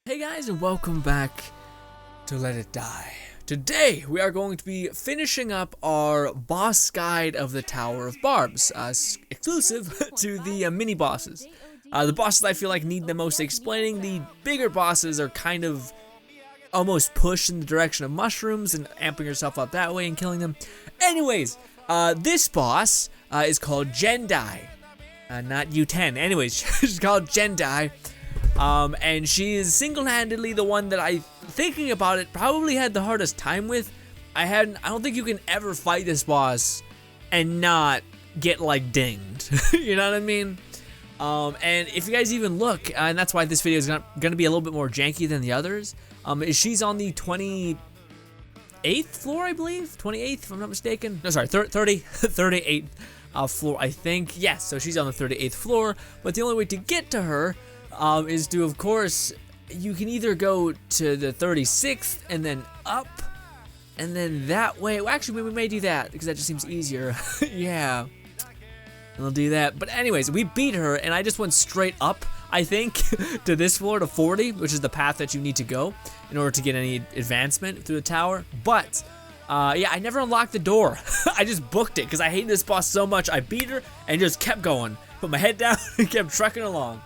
Hey guys, and welcome back to Let It Die. Today we are going to be finishing up our boss guide of the Tower of Barbs, exclusive to the mini bosses. The bosses I feel like need the most explaining. The bigger bosses are kind of almost pushed in the direction of mushrooms and amping yourself up that way and killing them. Anyways, this boss is called Gendai, not U10. Anyways, she's called Gendai. And she is single-handedly the one that thinking about it, probably had the hardest time with. I don't think you can ever fight this boss and not get like dinged. You know what I mean? And if you guys even look, and that's why this video is gonna be a little bit more janky than the others. She's on the 28th floor, I believe, 28th, if I'm not mistaken. No, sorry, 38th floor, I think. Yes, so she's on the 38th floor. But the only way to get to her is to, of course, you can either go to the 36th and then up, and then that way. Well, actually, we may do that because that just seems easier. Yeah, we'll do that. But anyways, we beat her, and I just went straight up, I think, to this floor, to 40, which is the path that you need to go in order to get any advancement through the tower. But yeah, I never unlocked the door. I just booked it because I hate this boss so much. I beat her and just kept going, put my head down, and kept trucking along.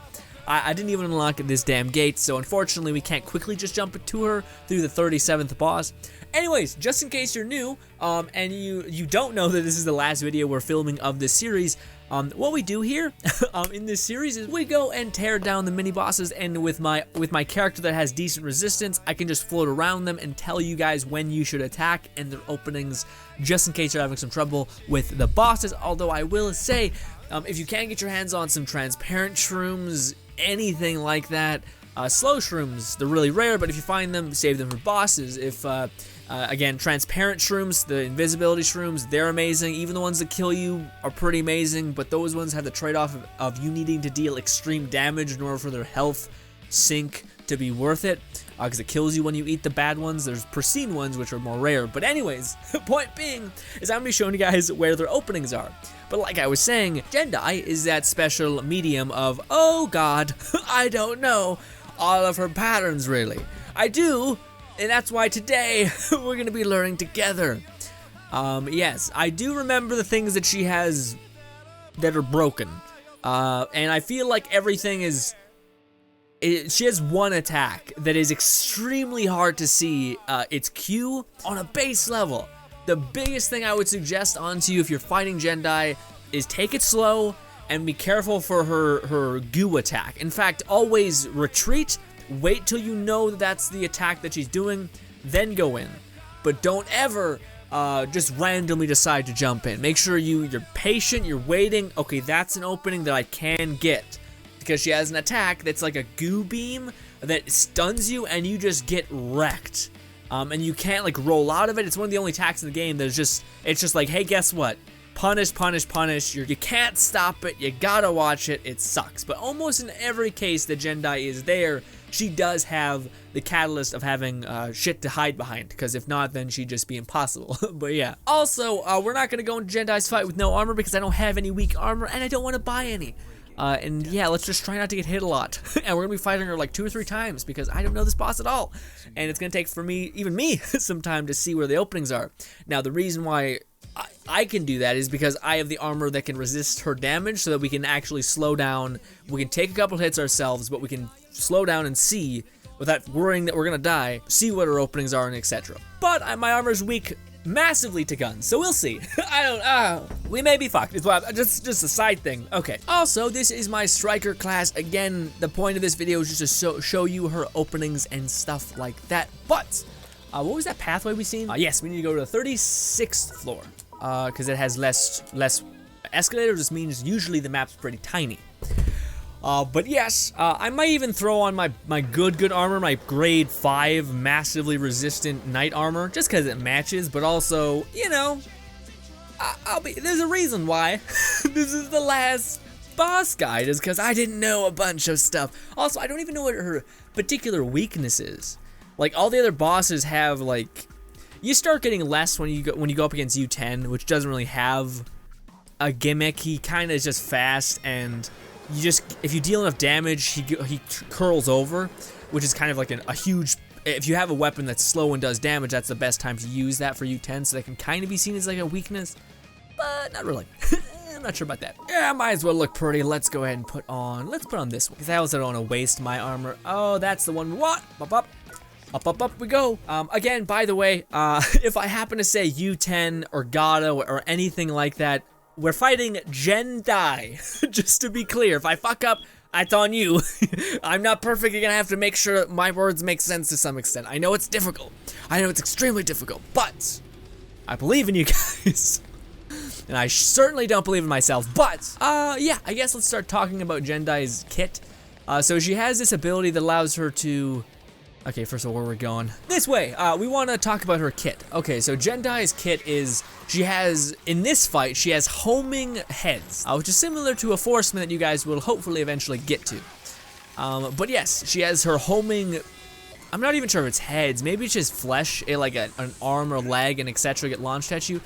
I didn't even unlock this damn gate, so unfortunately we can't quickly just jump to her through the 37th boss. Anyways, just in case you're new, and you don't know that this is the last video we're filming of this series, what we do here in this series is we go and tear down the mini bosses, and with my character that has decent resistance, I can just float around them and tell you guys when you should attack and their openings, just in case you're having some trouble with the bosses. Although I will say, if you can get your hands on some transparent shrooms, anything like that, slow shrooms, they're really rare, but if you find them, save them for bosses. If again, transparent shrooms, the invisibility shrooms, they're amazing. Even the ones that kill you are pretty amazing, but those ones have the trade-off of you needing to deal extreme damage in order for their health sink to be worth it, because it kills you when you eat the bad ones. There's pristine ones, which are more rare. But anyways, the point being is I'm going to be showing you guys where their openings are. But like I was saying, Gendai is that special medium of, oh god, I don't know all of her patterns really. I do, and that's why today we're going to be learning together. Yes, I do remember the things that she has that are broken. And I feel like everything is... she has one attack that is extremely hard to see its Q on a base level. The biggest thing I would suggest onto you if you're fighting Gendai is take it slow and be careful for her goo attack. In fact, always retreat, wait till you know that that's the attack that she's doing, then go in. But don't ever just randomly decide to jump in. Make sure you're patient, you're waiting. Okay, that's an opening that I can get, because she has an attack that's like a goo beam that stuns you and you just get wrecked. And you can't like roll out of it. It's one of the only attacks in the game that's it's just like, hey, guess what? Punish, punish, punish. You can't stop it. You gotta watch it. It sucks. But almost in every case that Gendai is there, she does have the catalyst of having shit to hide behind, because if not, then she'd just be impossible. But yeah. Also, we're not gonna go into Gendai's fight with no armor because I don't have any weak armor and I don't want to buy any. And yeah, let's just try not to get hit a lot. And we're gonna be fighting her like 2 or 3 times because I don't know this boss at all. And it's gonna take for me, even me, some time to see where the openings are. Now, the reason why I can do that is because I have the armor that can resist her damage, so that we can actually slow down. We can take a couple hits ourselves, but we can slow down and see, without worrying that we're gonna die, see what her openings are and etc. But my armor's weak massively to guns, so we'll see. I don't we may be fucked. It's just a side thing. Okay. Also, this is my striker class. Again, the point of this video is just to show you her openings and stuff like that. But what was that pathway we seen? Yes, we need to go to the 36th floor, because it has less escalators. This means usually the map's pretty tiny. But yes, I might even throw on my good armor, my grade 5 massively resistant knight armor, just because it matches. But also, you know, there's a reason why this is the last boss guide, is because I didn't know a bunch of stuff. Also, I don't even know what her particular weakness is. Like, all the other bosses have, like, you start getting less when you go up against U10, which doesn't really have a gimmick. He kind of is just fast, and you just, if you deal enough damage, he curls over. which is kind of like a huge, if you have a weapon that's slow and does damage, that's the best time to use that for U10, so that can kind of be seen as like a weakness, but not really. I'm not sure about that. Yeah, might as well look pretty. Let's go ahead and let's put on this one, because I also don't want to waste my armor. Oh, that's the one we want. Up, up. Up, up, up we go. Again, by the way, if I happen to say U10 or Gato or anything like that, we're fighting Gendai. Just to be clear, if I fuck up, that's on you. I'm not perfect. You're gonna have to make sure my words make sense to some extent. I know it's difficult. I know it's extremely difficult, but I believe in you guys. And I certainly don't believe in myself, but, yeah, I guess let's start talking about Gendai's kit. So she has this ability that allows her to... Okay, first of all, where we're going. This way, we want to talk about her kit. Okay, so Gendai's kit is, in this fight, she has homing heads, which is similar to a Forceman that you guys will hopefully eventually get to. But yes, she has her homing, I'm not even sure if it's heads, maybe it's just flesh, like an arm or leg and etc. get launched at you.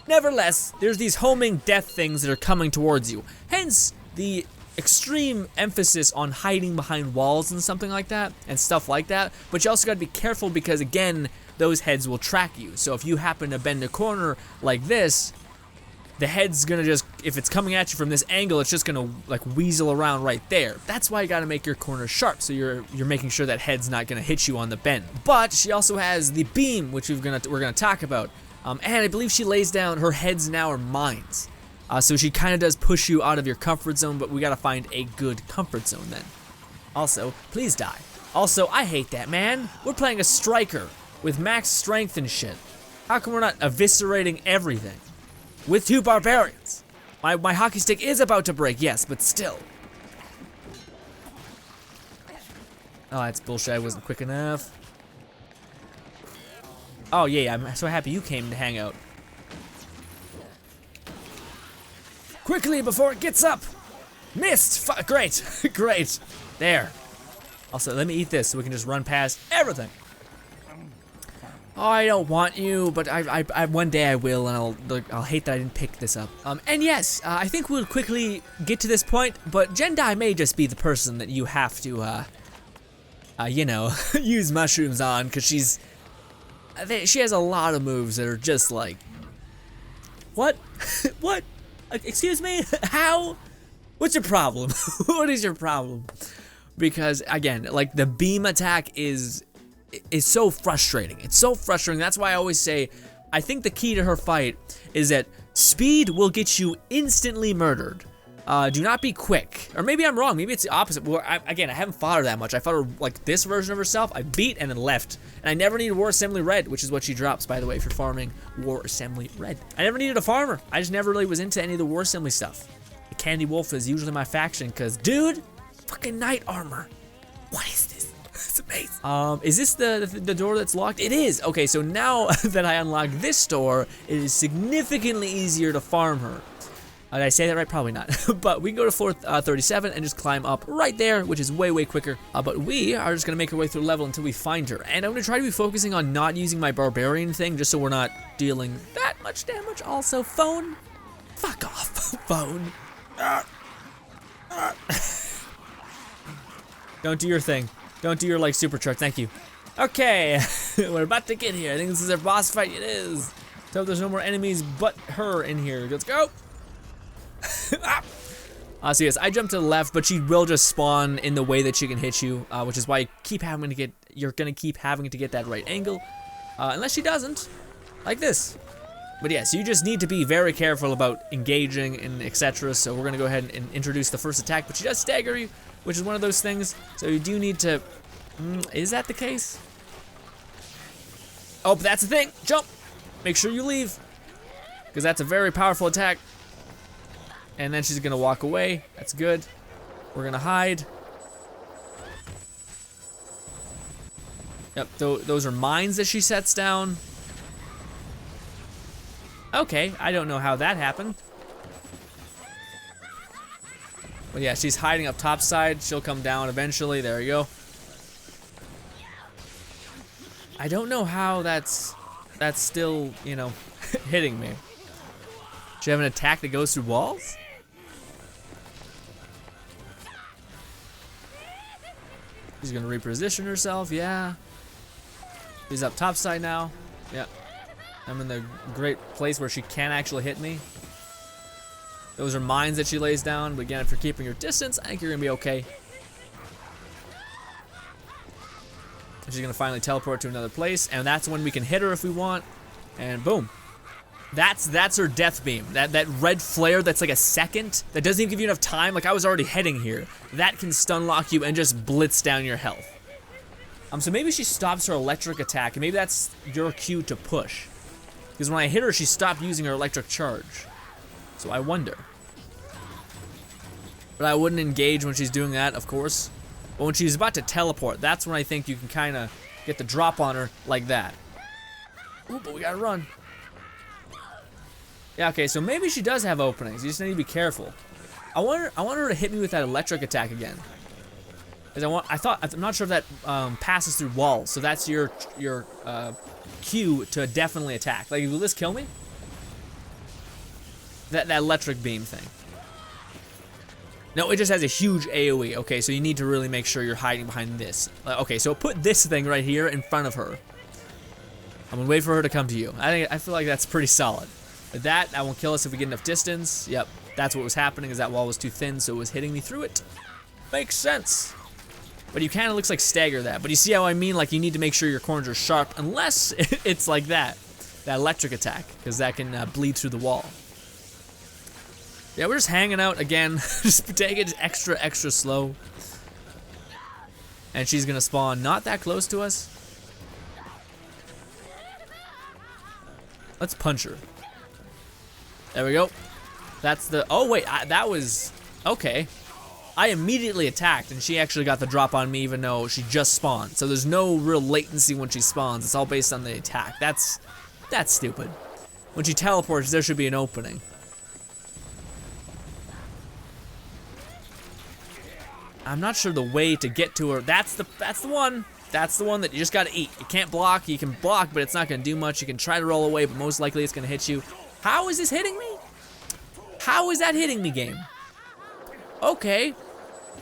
Nevertheless, there's these homing death things that are coming towards you. Hence, the extreme emphasis on hiding behind walls and something like that, and stuff like that, but you also gotta be careful because, again, those heads will track you. So if you happen to bend a corner like this, the head's gonna just, if it's coming at you from this angle, it's just gonna like weasel around right there. That's why you gotta make your corners sharp, so you're making sure that head's not gonna hit you on the bend. But she also has the beam, which we're gonna talk about, and I believe she lays down, her heads now are mines. So she kind of does push you out of your comfort zone, but we gotta find a good comfort zone then. Also, please die. Also, I hate that, man. We're playing a striker with max strength and shit. How come we're not eviscerating everything? With 2 barbarians. My hockey stick is about to break, yes, but still. Oh, that's bullshit, I wasn't quick enough. Oh yeah, I'm so happy you came to hang out. Quickly before it gets up! Missed! Great, great. There. Also, let me eat this so we can just run past everything. Oh, I don't want you, but I one day I will, and I'll hate that I didn't pick this up. And yes, I think we'll quickly get to this point, but Gendai may just be the person that you have to, you know, use mushrooms on, because she has a lot of moves that are just like, what? What? Excuse me? How? What's your problem? What is your problem? Because again, like the beam attack is so frustrating. It's so frustrating. That's why I always say, I think the key to her fight is that speed will get you instantly murdered. Do not be quick. Or maybe I'm wrong. Maybe it's the opposite. Well, again, I haven't fought her that much. I fought her like this version of herself. I beat and then left. And I never needed War Assembly Red, which is what she drops, by the way, for farming War Assembly Red. I never needed a farmer. I just never really was into any of the War Assembly stuff. The Candy Wolf is usually my faction, because, dude, fucking knight armor. What is this? It's amazing. Is this the door that's locked? It is. Okay, so now that I unlock this door, it is significantly easier to farm her. Did I say that right? Probably not. But we can go to floor 37 and just climb up right there, which is way, way quicker. But we are just going to make our way through the level until we find her. And I'm going to try to be focusing on not using my barbarian thing, just so we're not dealing that much damage. Also, phone. Fuck off, phone. Don't do your thing. Don't do your, like, supercharge. Thank you. Okay, we're about to get here. I think this is our boss fight. It is. So there's no more enemies but her in here. Let's go. So yes, I jumped to the left, but she will just spawn in the way that she can hit you, which is why you're gonna keep having to get that right angle, unless she doesn't, like this. But yes, you just need to be very careful about engaging and etc. So we're gonna go ahead and introduce the first attack, but she does stagger you, which is one of those things. So you do need to. Is that the case? Oh, but that's the thing. Jump. Make sure you leave, because that's a very powerful attack. And then she's gonna walk away. That's good. We're gonna hide. Yep, those are mines that she sets down. Okay, I don't know how that happened. But yeah, she's hiding up top side. She'll come down eventually. There you go. I don't know how that's still, you know, hitting me. Do you have an attack that goes through walls? She's gonna reposition herself, yeah. She's up top side now. Yeah. I'm in the great place where she can actually hit me. Those are mines that she lays down, but again, if you're keeping your distance, I think you're gonna be okay. And she's gonna finally teleport to another place, and that's when we can hit her if we want, and boom. That's her death beam. That red flare that's like a second, that doesn't even give you enough time. Like I was already heading here. That can stun lock you and just blitz down your health. So maybe she stops her electric attack, and maybe that's your cue to push. Because when I hit her, she stopped using her electric charge. So I wonder. But I wouldn't engage when she's doing that, of course. But when she's about to teleport, that's when I think you can kind of get the drop on her like that. Ooh, but we gotta run. Yeah, okay, so maybe she does have openings. You just need to be careful. I want her to hit me with that electric attack again. Because I'm not sure if that passes through walls, so that's your cue to definitely attack. Like, will this kill me? That electric beam thing. No, it just has a huge AoE. Okay, so you need to really make sure you're hiding behind this. Okay, so put this thing right here in front of her. I'm gonna wait for her to come to you. I feel like that's pretty solid. But that won't kill us if we get enough distance. Yep, that's what was happening, is that wall was too thin, so it was hitting me through it. Makes sense. But you kind of looks like stagger that. But you see how I mean? Like, you need to make sure your corners are sharp, unless it's like that electric attack, because that can bleed through the wall. Yeah, we're just hanging out again, just take it extra slow. And she's gonna spawn not that close to us. Let's punch her. There we go. That's the, oh wait, that was, okay. I immediately attacked, and she actually got the drop on me even though she just spawned. So there's no real latency when she spawns. It's all based on the attack. That's stupid. When she teleports, there should be an opening. I'm not sure the way to get to her. That's the one. That's the one that you just gotta eat. You can't block. You can block, but it's not gonna do much. You can try to roll away, but most likely it's gonna hit you. How is this hitting me? How is that hitting me, game? Okay.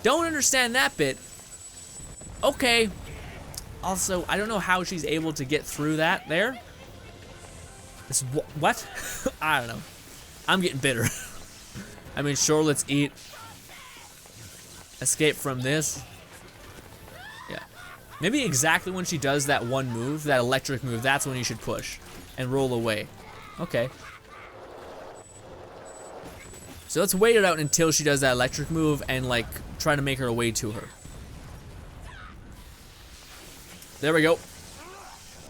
Don't understand that bit. Okay. Also, I don't know how she's able to get through that there. This, what? I don't know. I'm getting bitter. I mean, sure, let's eat. Escape from this. Yeah. Maybe exactly when she does that one move, that electric move, that's when you should push and roll away. Okay. So let's wait it out until she does that electric move and like try to make her way to her. There we go.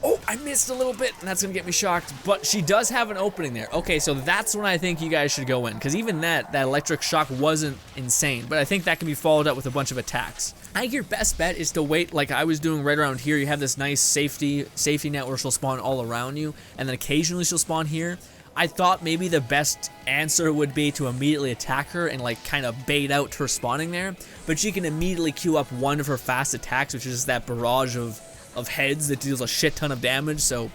Oh, I missed a little bit, and that's gonna get me shocked, but she does have an opening there. Okay, so that's when I think you guys should go in, because even that electric shock wasn't insane, but I think that can be followed up with a bunch of attacks. I think your best bet is to wait like I was doing right around here. You have this nice safety net where she'll spawn all around you, and then occasionally she'll spawn here. I thought maybe the best answer would be to immediately attack her and like kind of bait out her spawning there, but she can immediately queue up one of her fast attacks, which is that barrage of heads that deals a shit ton of damage. So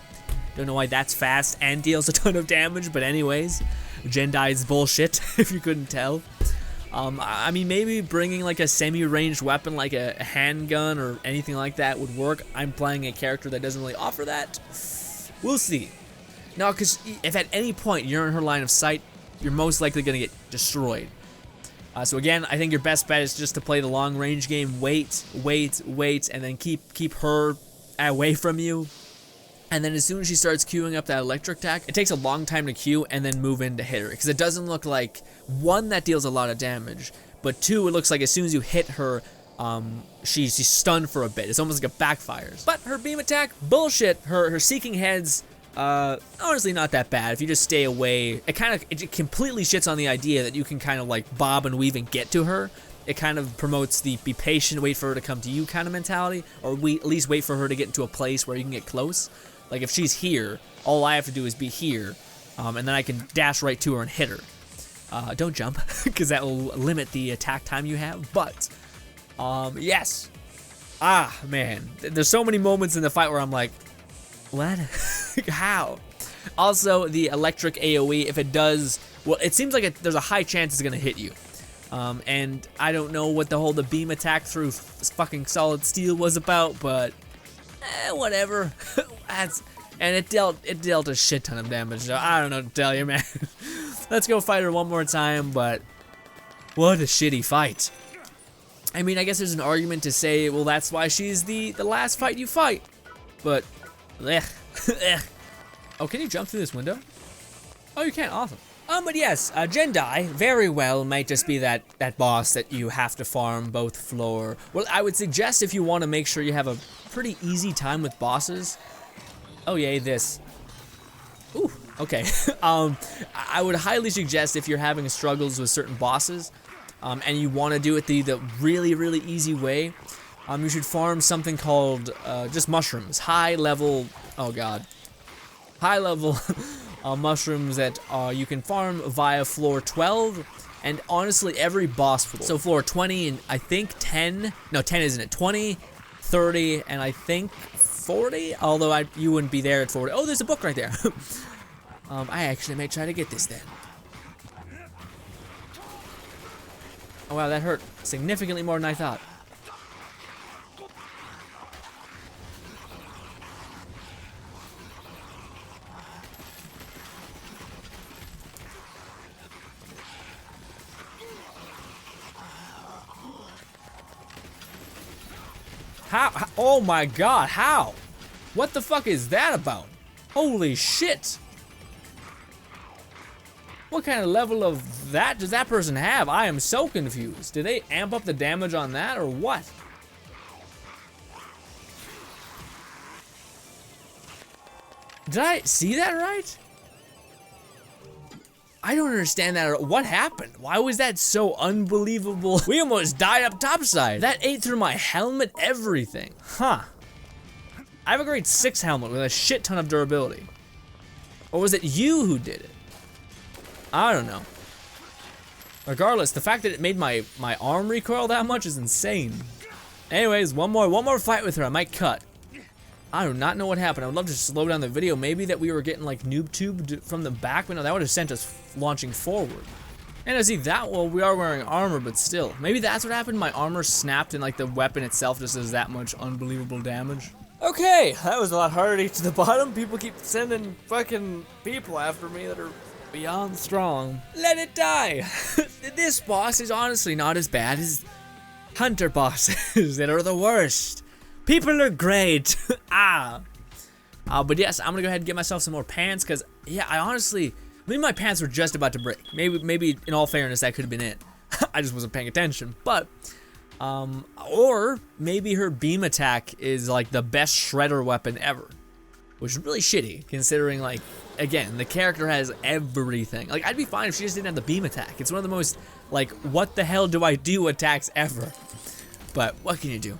don't know why that's fast and deals a ton of damage, but anyways, Jendai's bullshit if you couldn't tell. I mean, maybe bringing like a semi-ranged weapon like a handgun or anything like that would work. I'm playing a character that doesn't really offer that. We'll see. No, because if at any point you're in her line of sight, you're most likely going to get destroyed. So again, I think your best bet is just to play the long range game. Wait, and then keep her away from you. And then as soon as she starts queuing up that electric attack, it takes a long time to queue and then move in to hit her. Because it doesn't look like, one, that deals a lot of damage, but two, it looks like as soon as you hit her, she's stunned for a bit. It's almost like it backfires. But her beam attack, bullshit. Her seeking heads, honestly not that bad if you just stay away. It completely shits on the idea that you can kind of like bob and weave and get to her. It kind of promotes the be patient, wait for her to come to you kind of mentality, or at least wait for her to get into a place where you can get close. Like if she's here, all I have to do is be here, and then I can dash right to her and hit her. Don't jump, because that will limit the attack time you have, but yes. Ah, man, there's so many moments in the fight where I'm like, what? How? Also, the electric AoE, if it does, well, it seems like there's a high chance it's going to hit you. And I don't know what the beam attack through fucking solid steel was about, but whatever. And it dealt a shit ton of damage. So I don't know what to tell you, man. Let's go fight her one more time, but what a shitty fight. I mean, I guess there's an argument to say, well, that's why she's the last fight you fight. But, ugh. Oh, can you jump through this window? Oh, you can, awesome. But yes, Gendai very well might just be that boss that you have to farm both floor. Well, I would suggest if you want to make sure you have a pretty easy time with bosses. Oh yay, this. Ooh, okay. I would highly suggest if you're having struggles with certain bosses, and you want to do it the really, really easy way, you should farm something called just mushrooms. High level, oh god. High level mushrooms that you can farm via floor 12, and honestly every boss floor. So floor 20 and I think 10, no 10 isn't it, 20, 30, and I think 40, although you wouldn't be there at 40. Oh, there's a book right there. I actually may try to get this then. Oh wow, that hurt significantly more than I thought. How? Oh my god, how? What the fuck is that about? Holy shit! What kind of level of that does that person have? I am so confused. Did they amp up the damage on that or what? Did I see that right? I don't understand that. What happened? Why was that so unbelievable? We almost died up topside. That ate through my helmet, everything. Huh. I have a grade 6 helmet with a shit ton of durability. Or was it you who did it? I don't know. Regardless, the fact that it made my arm recoil that much is insane. Anyways, one more fight with her. I might cut. I do not know what happened. I would love to slow down the video. Maybe that we were getting like noob tubed from the back, but no, that would have sent us launching forward. And I see that, well, we are wearing armor, but still. Maybe that's what happened. My armor snapped and like the weapon itself just does that much unbelievable damage. Okay, that was a lot harder to get to the bottom. People keep sending fucking people after me that are beyond strong. Let it die. This boss is honestly not as bad as hunter bosses that are the worst. People are great. But yes, I'm gonna go ahead and get myself some more pants, because yeah, maybe my pants were just about to break. Maybe in all fairness, that could have been it. I just wasn't paying attention. But or maybe her beam attack is like the best shredder weapon ever, which is really shitty considering, like, again, the character has everything. Like, I'd be fine if she just didn't have the beam attack. It's one of the most, like, what the hell do I do attacks ever. But what can you do?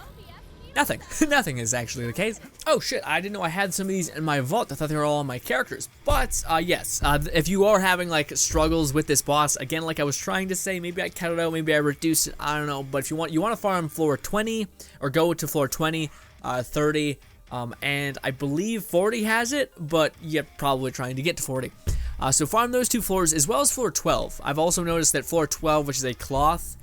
Nothing. Nothing is actually the case. Oh shit, I didn't know I had some of these in my vault. I thought they were all on my characters. But, yes, if you are having, like, struggles with this boss, again, like I was trying to say, maybe I cut it out, maybe I reduce it, I don't know. But if you want to farm floor 20, or go to floor 20, 30, and I believe 40 has it, but you're probably trying to get to 40. So farm those two floors, as well as floor 12. I've also noticed that floor 12, which is a cloth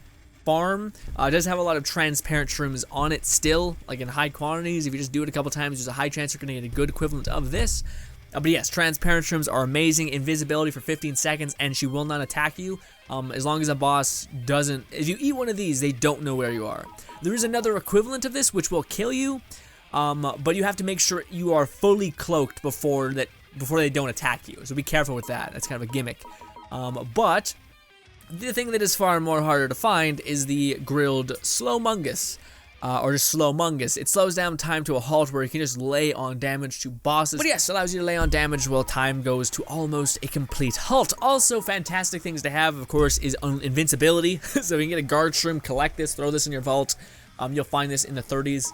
farm, does have a lot of transparent shrooms on it still, like in high quantities. If you just do it a couple times, there's a high chance you're going to get a good equivalent of this. But yes, transparent shrooms are amazing. Invisibility for 15 seconds, and she will not attack you, as long as a boss doesn't. If you eat one of these, they don't know where you are. There is another equivalent of this, which will kill you, but you have to make sure you are fully cloaked before they don't attack you. So be careful with that. That's kind of a gimmick. But the thing that is far more harder to find is the grilled Slowmungus, or just Slowmungus. It slows down time to a halt where you can just lay on damage to bosses. But yes, allows you to lay on damage while time goes to almost a complete halt. Also, fantastic things to have, of course, is invincibility. So you can get a guard shroom, collect this, throw this in your vault. You'll find this in the 30s.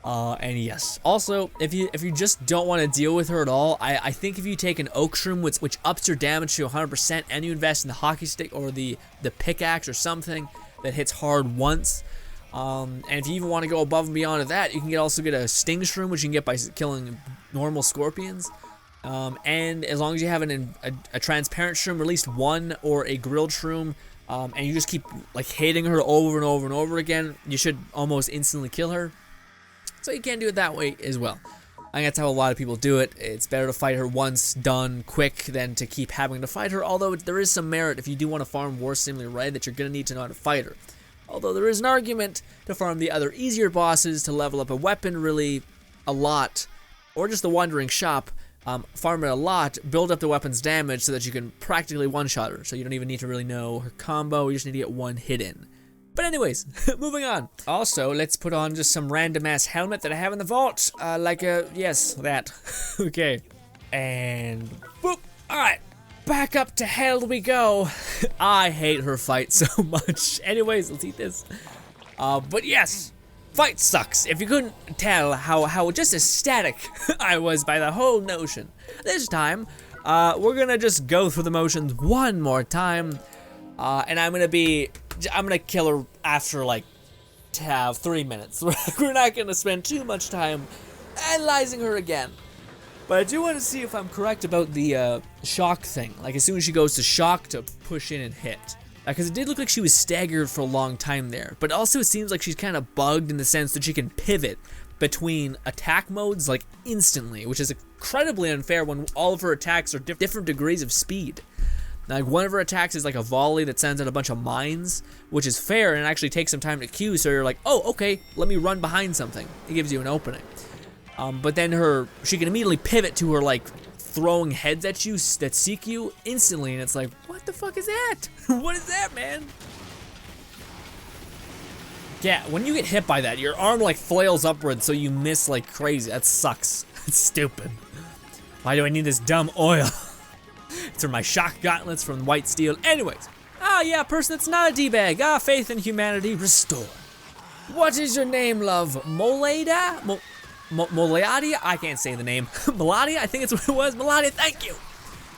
And yes, also, if you just don't want to deal with her at all, I think if you take an oak shroom, which ups your damage to 100%, and you invest in the hockey stick or the pickaxe or something that hits hard once, and if you even want to go above and beyond that, you can also get a sting shroom, which you can get by killing normal scorpions. And as long as you have a transparent shroom, at least one, or a grilled shroom, and you just keep like hitting her over and over and over again, you should almost instantly kill her. So you can do it that way as well. I think that's how a lot of people do it. It's better to fight her once, done, quick, than to keep having to fight her. Although there is some merit if you do want to farm War Simulator right, that you're going to need to know how to fight her. Although there is an argument to farm the other easier bosses, to level up a weapon really a lot, or just the Wandering Shop, farm it a lot, build up the weapon's damage so that you can practically one-shot her. So you don't even need to really know her combo, you just need to get one hit in. But anyways, moving on. Also, let's put on just some random ass helmet that I have in the vault. Yes, that. Okay. And boop. Alright. Back up to hell we go. I hate her fight so much. Anyways, let's eat this. But yes, fight sucks. If you couldn't tell how just ecstatic I was by the whole notion. This time, we're gonna just go through the motions one more time. And I'm gonna kill her after like 3 minutes. We're not gonna spend too much time analyzing her again. But I do want to see if I'm correct about the shock thing. Like as soon as she goes to shock, to push in and hit. Because it did look like she was staggered for a long time there. But also it seems like she's kind of bugged in the sense that she can pivot between attack modes like instantly, which is incredibly unfair when all of her attacks are different degrees of speed. Like one of her attacks is like a volley that sends out a bunch of mines, which is fair and it actually takes some time to queue, so you're like, oh, okay, let me run behind something. It gives you an opening. But then she can immediately pivot to her like throwing heads at you that seek you instantly, and it's like, what the fuck is that? What is that, man? Yeah, when you get hit by that, your arm like flails upwards so you miss like crazy. That sucks. It's stupid. Why do I need this dumb oil? It's for my shock gauntlets from white steel. Anyways, yeah, person that's not a D-bag. Faith in humanity restored. What is your name, love? Molada? Moladia? I can't say the name. Meladia? I think it's what it was. Meladia, thank you.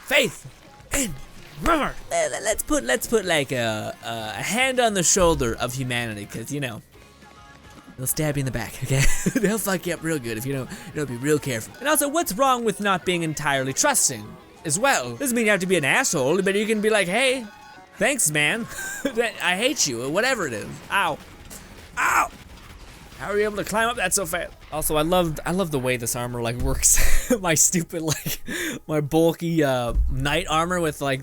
Faith in Rumor. Let's put like a hand on the shoulder of humanity, because you know they'll stab you in the back. Okay, they'll fuck you up real good if you don't be real careful. And also, what's wrong with not being entirely trusting as well? Doesn't mean you have to be an asshole, but you can be like, hey, thanks, man. I hate you, or whatever it is. Ow, ow. How are you able to climb up that so fast? Also, I love the way this armor like works. My stupid my bulky knight armor with like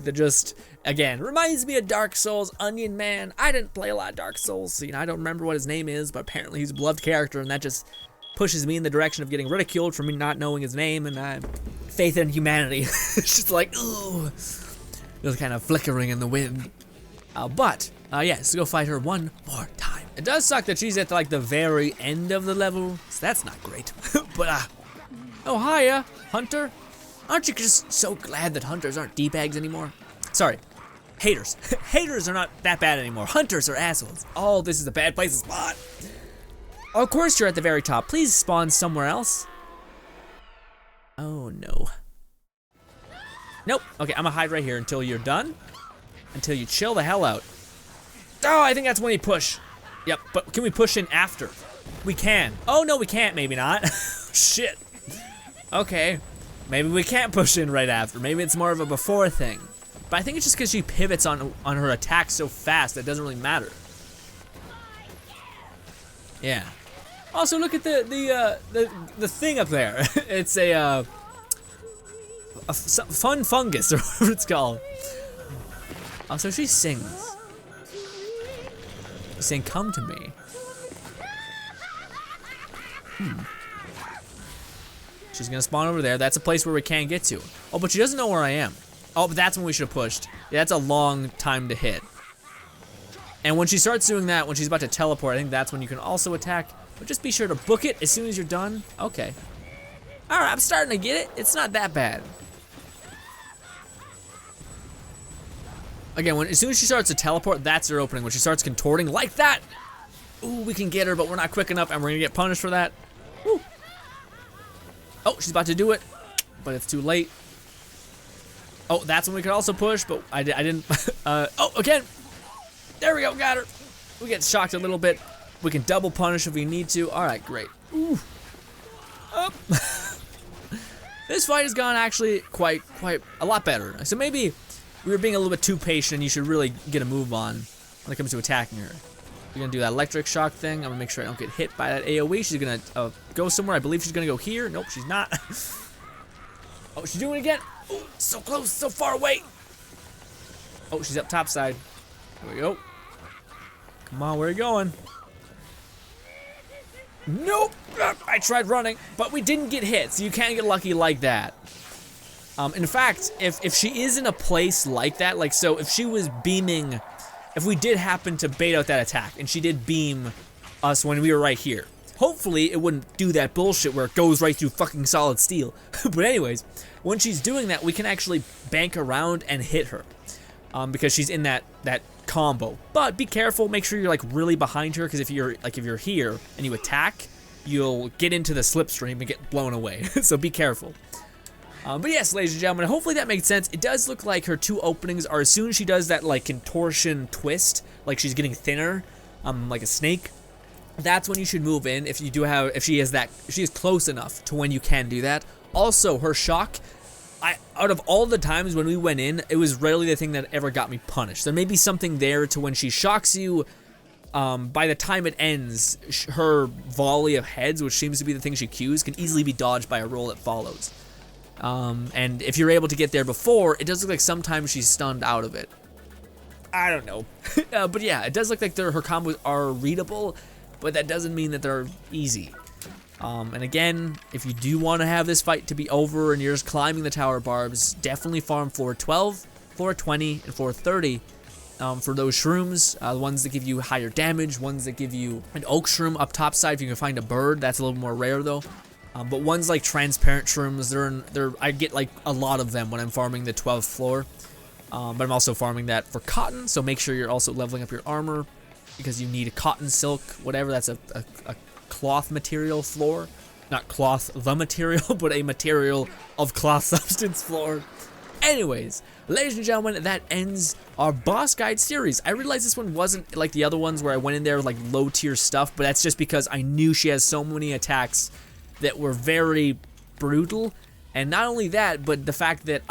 again, reminds me of Dark Souls, Onion Man. I didn't play a lot of Dark Souls, so I don't remember what his name is, but apparently he's a beloved character, and that just pushes me in the direction of getting ridiculed for me not knowing his name, and faith in humanity. It's just like, ooh, just kind of flickering in the wind. But let's go fight her one more time. It does suck that she's at like the very end of the level, so that's not great. But oh hiya, Hunter. Aren't you just so glad that hunters aren't D-bags anymore? Sorry, haters. Haters are not that bad anymore. Hunters are assholes. Oh, this is a bad place to spawn. Of course you're at the very top. Please spawn somewhere else. Oh no. Nope. Okay, I'm gonna hide right here until you're done. Until you chill the hell out. Oh, I think that's when you push. Yep, but can we push in after? We can. Oh no, we can't, maybe not. Shit. Okay, maybe we can't push in right after. Maybe it's more of a before thing. But I think it's just because she pivots on her attack so fast that it doesn't really matter. Yeah. Also, look at the thing up there. It's a fun fungus, or whatever it's called. Also, she sings. She's saying, come to me. She's gonna spawn over there. That's a place where we can't get to. Oh, but she doesn't know where I am. Oh, but that's when we should have pushed. Yeah, that's a long time to hit. And when she starts doing that, when she's about to teleport, I think that's when you can also attack. But just be sure to book it as soon as you're done. Okay. All right, I'm starting to get it. It's not that bad. Again, as soon as she starts to teleport, that's her opening. When she starts contorting like that, ooh, we can get her, but we're not quick enough, and we're gonna get punished for that. Woo. Oh, she's about to do it, but it's too late. Oh, that's when we could also push, but I didn't. Oh, again. There we go, got her. We get shocked a little bit. We can double punish if we need to. All right, great. Ooh. Up. This fight has gone actually quite a lot better. So maybe we were being a little bit too patient, and you should really get a move on when it comes to attacking her. We're gonna do that electric shock thing. I'm gonna make sure I don't get hit by that AoE. She's gonna go somewhere. I believe she's gonna go here. Nope, she's not. Oh, she's doing it again. Oh, so close, so far away. Oh, she's up top side. There we go. Come on, where are you going? Nope. I tried running, but we didn't get hit, so you can't get lucky like that. In fact, if she is in a place like that, like so if she was beaming, if we did happen to bait out that attack and she did beam us when we were right here, hopefully it wouldn't do that bullshit where it goes right through fucking solid steel. But anyways, when she's doing that, we can actually bank around and hit her because she's in that combo. But be careful, make sure you're like really behind her, because if you're here and you attack, you'll get into the slipstream and get blown away. So be careful. But yes, ladies and gentlemen, hopefully that makes sense. It does look like her two openings are as soon as she does that like contortion twist, like she's getting thinner, like a snake. That's when you should move in if she is close enough to when you can do that. Also, her shock, out of all the times when we went in, it was rarely the thing that ever got me punished. There may be something there to when she shocks you. By the time it ends, her volley of heads, which seems to be the thing she cues, can easily be dodged by a roll that follows. And if you're able to get there before, it does look like sometimes she's stunned out of it. I don't know. But yeah, it does look like her combos are readable, but that doesn't mean that they're easy. And again, if you do want to have this fight to be over and you're just climbing the tower barbs, definitely farm floor 12, floor 20, and floor 30 for those shrooms. The ones that give you higher damage, ones that give you an oak shroom up top side. If you can find a bird, that's a little more rare though. But ones like transparent shrooms, I get like a lot of them when I'm farming the 12th floor. But I'm also farming that for cotton, so make sure you're also leveling up your armor because you need a cotton, silk, whatever. That's a cloth material floor. Not cloth the material, but a material of cloth substance floor. Anyways, ladies and gentlemen, that ends our boss guide series. I realized this one wasn't like the other ones where I went in there with like low tier stuff, but that's just because I knew she has so many attacks that were very brutal. And not only that, but the fact that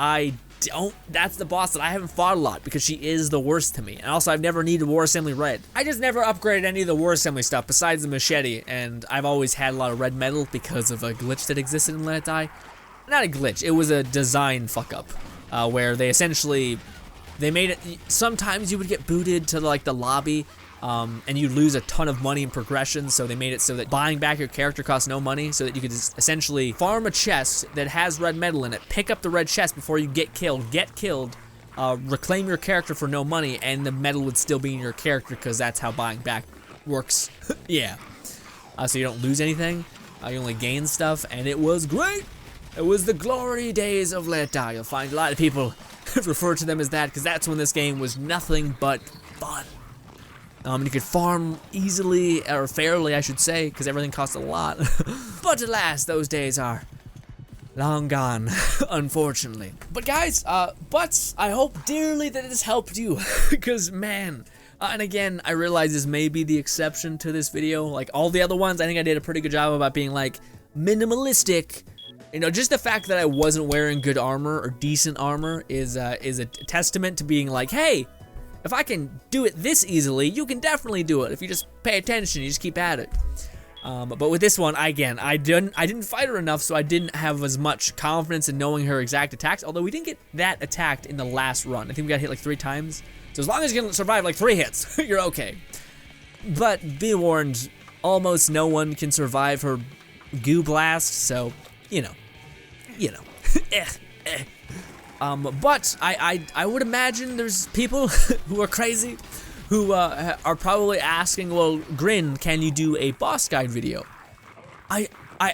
that's the boss that I haven't fought a lot because she is the worst to me. And also, I've never needed War Assembly Red. I just never upgraded any of the War Assembly stuff besides the machete, and I've always had a lot of red metal because of a glitch that existed in Let It Die. Not a glitch, it was a design fuck up, where they made it, sometimes you would get booted to like the lobby, and you lose a ton of money in progression, so they made it so that buying back your character costs no money, so that you could just essentially farm a chest that has red metal in it, pick up the red chest before you get killed, reclaim your character for no money, and the metal would still be in your character because that's how buying back works. Yeah. So you don't lose anything, you only gain stuff, and it was great. It was the glory days of Let It Die. You'll find a lot of people refer to them as that because that's when this game was nothing but fun. You could farm easily, or fairly I should say, because everything costs a lot. But alas, those days are long gone, unfortunately. But guys, I hope dearly that this helped you, because man, and again, I realize this may be the exception to this video. Like all the other ones, I think I did a pretty good job about being like minimalistic. You know, just the fact that I wasn't wearing good armor or decent armor is a testament to being like, hey, if I can do it this easily, you can definitely do it. If you just pay attention, you just keep at it. But with this one, I didn't fight her enough, so I didn't have as much confidence in knowing her exact attacks. Although we didn't get that attacked in the last run. I think we got hit like 3 times. So as long as you can survive like 3 hits, you're okay. But be warned, almost no one can survive her goo blast. So you know. But I would imagine there's people who are crazy who are probably asking, well, Grin, can you do a boss guide video? You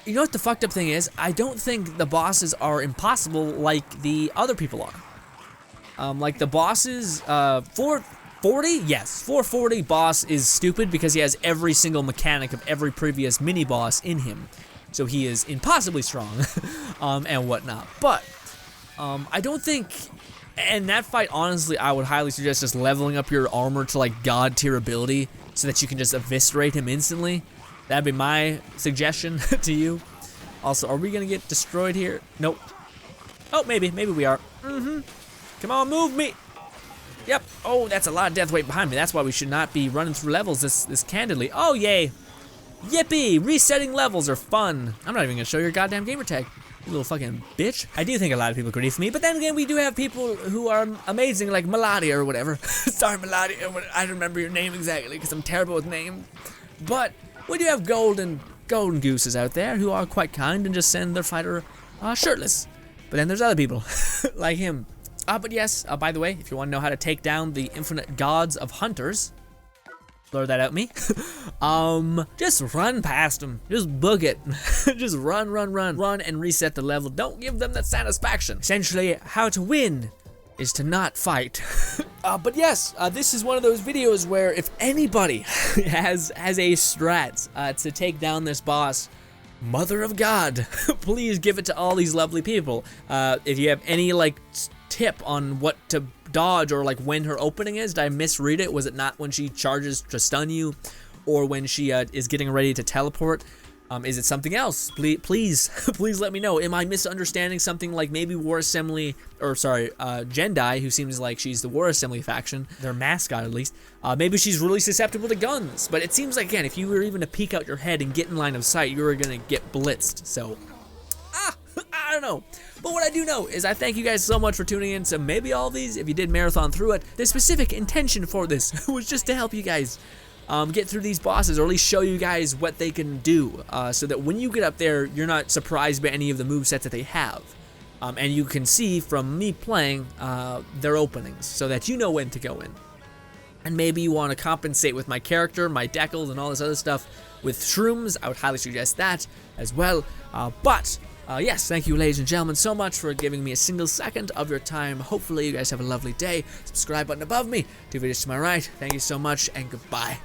know what the fucked up thing is? I don't think the bosses are impossible like the other people are. Like the bosses, 440? Yes, 440 boss is stupid because he has every single mechanic of every previous mini boss in him. So he is impossibly strong, and whatnot. But I don't think, and that fight, honestly, I would highly suggest just leveling up your armor to like god tier ability so that you can just eviscerate him instantly. That'd be my suggestion to you. Also, are we gonna get destroyed here? Nope. Oh, maybe we are. Come on, move me. Yep. Oh, that's a lot of death weight behind me. That's why we should not be running through levels this candidly. Oh, yay. Yippee! Resetting levels are fun. I'm not even gonna show your goddamn gamer tag, you little fucking bitch. I do think a lot of people agree with me, but then again, we do have people who are amazing, like Melody or whatever. Sorry, Melody, I don't remember your name exactly because I'm terrible with names. But we do have golden gooses out there who are quite kind and just send their fighter shirtless. But then there's other people like him. But yes, by the way, if you want to know how to take down the infinite gods of hunters, blur that out me. Just run past them. Just book it. Just run and reset the level. Don't give them that satisfaction. Essentially, how to win is to not fight. But yes, this is one of those videos where if anybody has a strat to take down this boss, Mother of God, please give it to all these lovely people. If you have any like tip on what to dodge or like when her opening is, did I misread it? Was it not when she charges to stun you, or when she is getting ready to teleport? Is it something else? Please let me know. Am I misunderstanding something, like maybe War Assembly, or sorry, Jendai, who seems like she's the War Assembly faction, their mascot at least, maybe she's really susceptible to guns, but it seems like, again, if you were even to peek out your head and get in line of sight, you were gonna get blitzed, so, I don't know. But what I do know is I thank you guys so much for tuning in to maybe all these, if you did marathon through it. The specific intention for this was just to help you guys get through these bosses, or at least show you guys what they can do, so that when you get up there, you're not surprised by any of the movesets that they have. And you can see from me playing their openings, so that you know when to go in. And maybe you want to compensate with my character, my decals, and all this other stuff with shrooms. I would highly suggest that as well. Yes, thank you, ladies and gentlemen, so much for giving me a single second of your time. Hopefully you guys have a lovely day. Subscribe button above me, 2 videos to my right. Thank you so much, and goodbye.